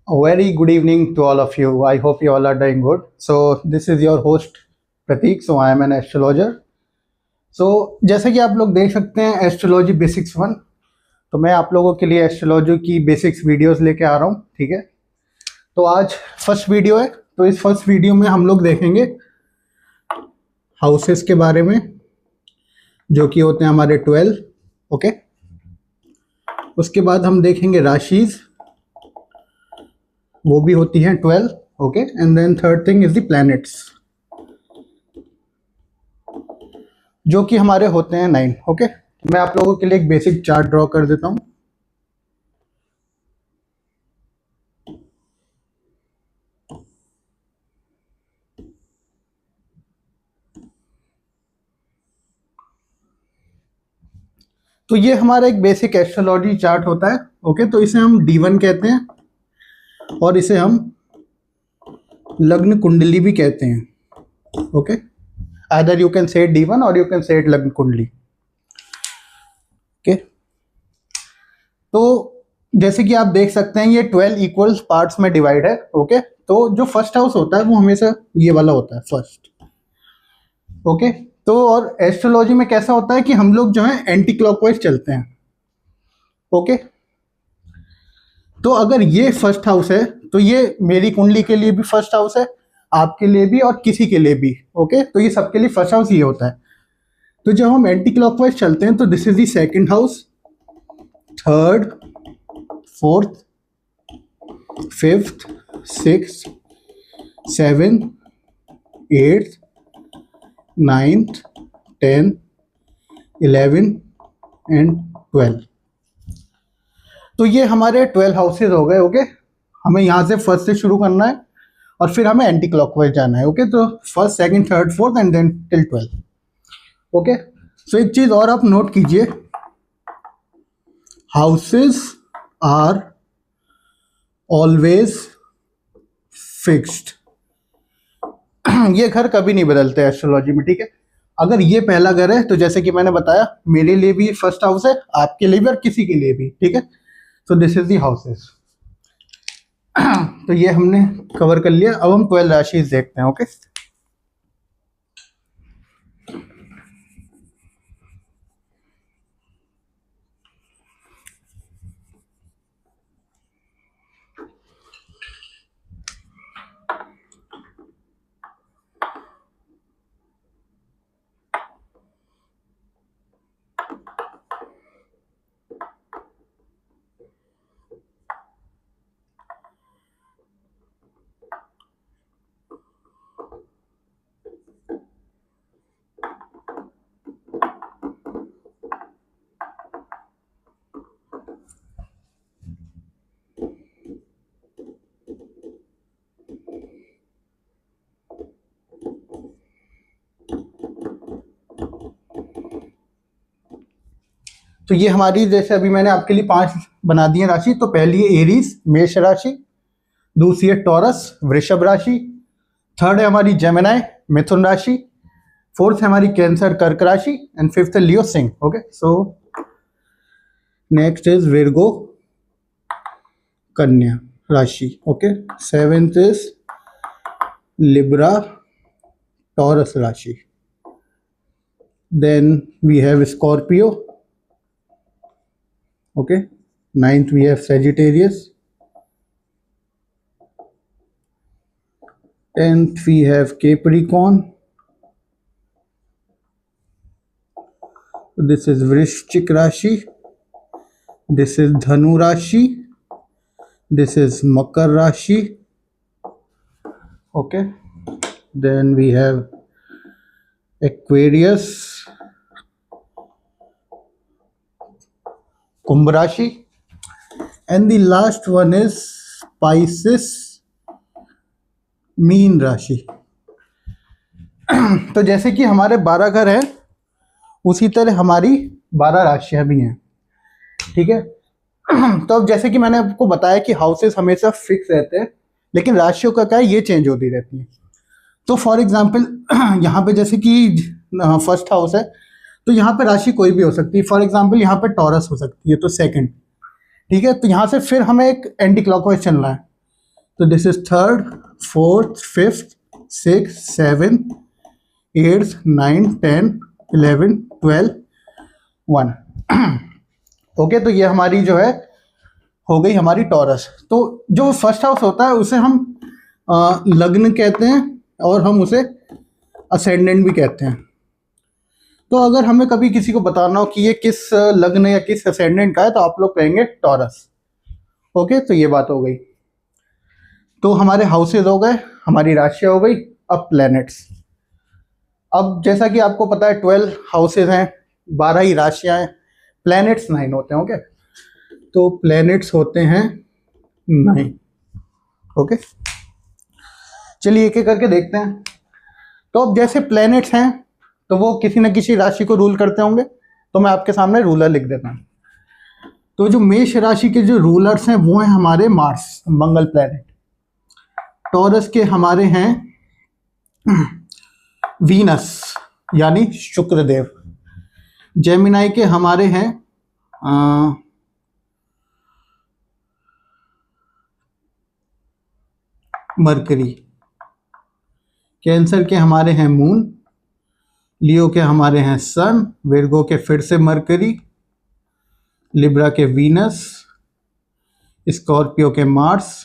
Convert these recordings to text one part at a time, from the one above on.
A very good evening to all of you. I hope you all are doing good. So this is your host Pratik. So I am an astrologer. So जैसे कि आप लोग देख सकते हैं astrology basics 1, तो मैं आप लोगों के लिए एस्ट्रोलॉजी की बेसिक्स वीडियोस लेके आ रहा हूँ। ठीक है, तो आज फर्स्ट वीडियो है। तो इस फर्स्ट वीडियो में हम लोग देखेंगे हाउसेस के बारे में, जो कि होते हैं हमारे 12। ओके, उसके बाद हम देखेंगे राशिज, वो भी होती हैं 12। Okay, and then third thing is the planets, जो कि हमारे होते हैं 9। ओके, मैं आप लोगों के लिए एक बेसिक चार्ट ड्रॉ कर देता हूं। तो ये हमारा एक बेसिक एस्ट्रोलॉजी चार्ट होता है। ओके, तो इसे हम D1 कहते हैं और इसे हम लग्न कुंडली भी कहते हैं। Okay, either you can say D1 और यू कैन से लग्न कुंडली। ओके, तो जैसे कि आप देख सकते हैं ये 12 इक्वल पार्ट्स में डिवाइड है। ओके, तो जो फर्स्ट हाउस होता है वो हमेशा ये वाला होता है, फर्स्ट। ओके, तो और एस्ट्रोलॉजी में कैसा होता है कि हम लोग जो है एंटी क्लॉकवाइज चलते हैं। ओके, तो अगर ये फर्स्ट हाउस है तो ये मेरी कुंडली के लिए भी फर्स्ट हाउस है, आपके लिए भी और किसी के लिए भी। ओके, तो ये सबके लिए फर्स्ट हाउस ये होता है। तो जब हम एंटी क्लॉकवाइज चलते हैं तो this is the second house, third, fourth, fifth, six, seven, eighth, ninth, 10, 11 and 12। तो ये हमारे 12 हाउसेज हो गए। ओके, हमें यहाँ से फर्स्ट से शुरू करना है और फिर हमें एंटी क्लॉकवाइज जाना है। ओके, तो first, second, third, fourth and then till 12। Okay, so एक चीज और आप नोट कीजिए, हाउसेस आर ऑलवेज फिक्स्ड। ये घर कभी नहीं बदलते एस्ट्रोलॉजी में। ठीक है, अगर ये पहला घर है तो जैसे कि मैंने बताया मेरे लिए भी फर्स्ट हाउस है, आपके लिए भी और किसी के लिए भी। ठीक है, so this is the houses. तो ये हमने कवर कर लिया। अब हम 12 राशि देखते हैं। ओके, तो ये हमारी, जैसे अभी मैंने आपके लिए 5 बना दी है राशि। तो पहली है एरीज, मेष राशि। दूसरी है टॉरस, वृषभ राशि। थर्ड है हमारी जेमिनाई, मिथुन राशि। फोर्थ है हमारी कैंसर, कर्क राशि। एंड फिफ्थ है लियो, सिंह। Okay, so next is Virgo, कन्या राशि। Okay, seventh is Libra, Taurus राशि। Then we have Scorpio. Okay, ninth we have Sagittarius, 10th we have Capricorn, this is Vrishchik Rashi, this is Dhanu Rashi, this is Makar Rashi. Okay, then we have Aquarius, Kumbh Rashi, and the last one is Pisces, mean राशि। तो जैसे कि हमारे 12 घर हैं, उसी तरह हमारी 12 राशियां भी हैं। ठीक है, तो अब जैसे कि मैंने आपको बताया कि हाउसेस हमेशा फिक्स रहते हैं, लेकिन राशियों का क्या है, ये चेंज होती रहती है। तो फॉर एग्जाम्पल यहाँ पे जैसे कि फर्स्ट हाउस है, तो यहाँ पे राशि कोई भी हो सकती है। फॉर एग्जाम्पल यहाँ पे टॉरस हो सकती है, तो सेकंड। ठीक है, तो यहाँ से फिर हमें एक एंटी क्लॉकवाइज चलना है। तो this is third, fourth, fifth, six, seven, eighth, 9, 10, 11, 12, 1। Okay, तो ये हमारी जो है हो गई हमारी टॉरस। तो जो फर्स्ट हाउस होता है उसे हम लग्न कहते हैं और हम उसे असेंडेंट भी कहते हैं। तो अगर हमें कभी किसी को बताना हो कि ये किस लग्न या किस असेंडेंट का है तो आप लोग कहेंगे टॉरस। ओके, तो ये बात हो गई। तो हमारे हाउसेज हो गए, हमारी राशियां हो गई। अब प्लैनेट्स। अब जैसा कि आपको पता है 12 हाउसेज हैं, 12 ही राशियां हैं, प्लैनेट्स 9 होते हैं। ओके, तो प्लैनेट्स होते हैं 9। ओके, चलिए एक एक करके देखते हैं। तो अब जैसे प्लैनेट्स हैं तो वो किसी न किसी राशि को रूल करते होंगे, तो मैं आपके सामने रूलर लिख देता हूँ। तो जो मेष राशि के जो रूलर्स हैं वो हैं हमारे मार्स, मंगल प्लैनेट। टॉरस के हमारे हैं वीनस यानी शुक्रदेव। जेमिनाई के हमारे हैं मरकरी। कैंसर के हमारे हैं मून। लियो के हमारे हैं सन। विर्गो के फिर से मरकरी। लिब्रा के वीनस। स्कॉर्पियो के मार्स।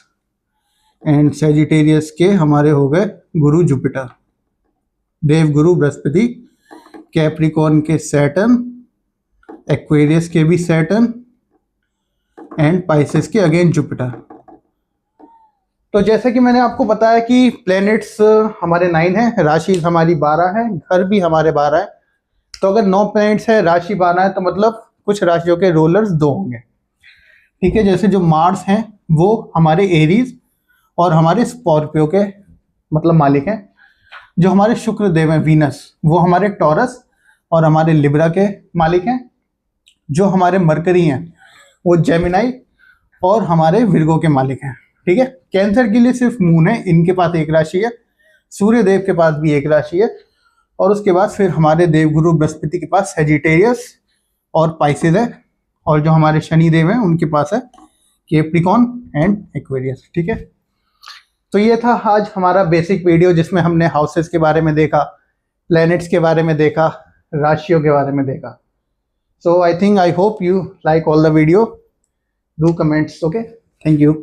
एंड सेजिटेरियस के हमारे हो गए गुरु जुपिटर, देवगुरु बृहस्पति। कैप्रिकॉर्न के सैटर्न। एक्वेरियस के भी सैटर्न। एंड पाइसेस के अगेन जुपिटर। तो जैसे कि मैंने आपको बताया कि प्लैनेट्स हमारे 9 हैं, राशि हमारी 12 है, घर भी हमारे 12 है। तो अगर 9 प्लैनेट्स है, राशि 12 है, तो मतलब कुछ राशियों के रोलर्स 2 होंगे। ठीक है, जैसे जो मार्स हैं वो हमारे एरीज और हमारे स्कॉर्पियो के मतलब मालिक हैं। जो हमारे शुक्र देव हैं वीनस, वो हमारे टॉरस और हमारे लिब्रा के मालिक हैं। जो हमारे मरकरी हैं वो जेमिनाई और हमारे विर्गो के मालिक हैं। ठीक है, कैंसर के लिए सिर्फ मून है, इनके पास एक राशि है। सूर्य देव के पास भी एक राशि है। और उसके बाद फिर हमारे देवगुरु बृहस्पति के पास सेजिटेरियस और पाइसेस है। और जो हमारे शनि देव हैं उनके पास है कैप्रिकॉर्न एंड एक्वेरियस। ठीक है, तो ये था आज हमारा बेसिक वीडियो जिसमें हमने हाउसेस के बारे में देखा, प्लैनेट्स के बारे में देखा, राशियों के बारे में देखा। So I think I hope you like all the video. Do comments. Okay, thank you.